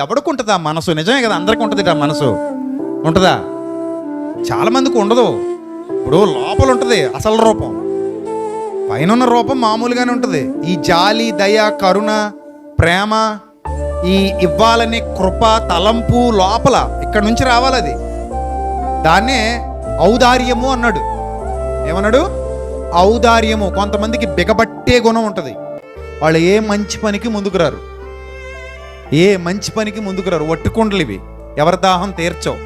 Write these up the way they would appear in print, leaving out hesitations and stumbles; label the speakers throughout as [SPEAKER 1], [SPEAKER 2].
[SPEAKER 1] ఎవడికి ఉంటుందా మనసు? నిజమే కదా, అందరికీ ఉంటుంది ఆ మనసు. ఉంటుందా? చాలామందికి ఉండదు. ఇప్పుడు లోపల ఉంటుంది అసలు రూపం, పైన ఉన్న రూపం మామూలుగానే ఉంటుంది. ఈ జాలి, దయ, కరుణ, ప్రేమ, ఈ ఇవ్వాలనే కృప, తలంపు లోపల ఇక్కడ నుంచి రావాలి. అది దాన్నే ఔదార్యము అన్నాడు. ఏమన్నాడు? ఔదార్యము. కొంతమందికి బిగబట్టే గుణం ఉంటుంది. వాళ్ళు ఏ మంచి పనికి ముందుకు రారు, ఏ మంచి పనికి ముందుకు రారు. వట్టి కుండలు ఇవి, ఎవరి దాహం తీర్చవు.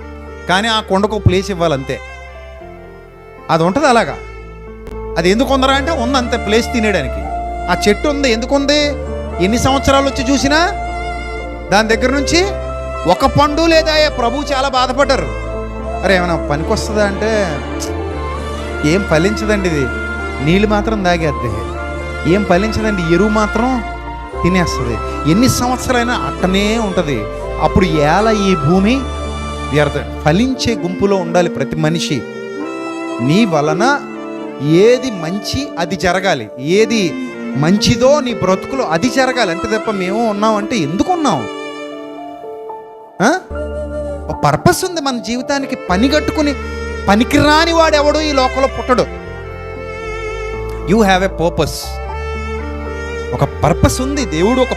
[SPEAKER 1] కానీ ఆ కొండకు ప్లేస్ ఇవ్వాలంతే. అది ఉంటుంది అలాగా. అది ఎందుకు ఉందరా అంటే ఉంది అంతే, ప్లేస్ తినేయడానికి. ఆ చెట్టు ఉంది, ఎందుకు ఉంది? ఎన్ని సంవత్సరాలు వచ్చి చూసినా దాని దగ్గర నుంచి ఒక పండు లేదా. ప్రభు చాలా బాధపడ్డారు. అరే ఏమైనా పనికి వస్తుందా అంటే ఏం ఫలించదండి, ఇది నీళ్ళు మాత్రం తాగేద్ది, ఏం ఫలించదండి, ఎరువు మాత్రం తినేస్తుంది. ఎన్ని సంవత్సరాలైనా అట్టనే ఉంటుంది. అప్పుడు ఎలా ఈ భూమి వ్యర్థం. ఫలించే గుంపులో ఉండాలి ప్రతి మనిషి. నీ వలన ఏది మంచి అది జరగాలి, ఏది మంచిదో నీ బ్రతుకులో అది జరగాలి. అంతే తప్ప మేము ఉన్నామంటే ఎందుకు ఉన్నాం? ఒక పర్పస్ ఉంది మన జీవితానికి. పని కట్టుకుని పనికిరాని వాడెవడు ఈ లోకంలో పుట్టడు. You have a purpose. ఒక పర్పస్ ఉంది. దేవుడు ఒక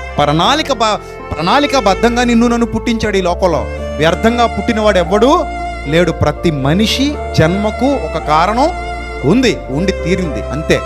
[SPEAKER 1] ప్రణాళికాబద్ధంగా నిన్ను నన్ను పుట్టించాడు ఈ లోకంలో. వ్యర్థంగా పుట్టినవాడు ఎవ్వడు లేడు. ప్రతి మనిషి జన్మకు ఒక కారణం ఉంది, ఉండి తీరింది అంతే.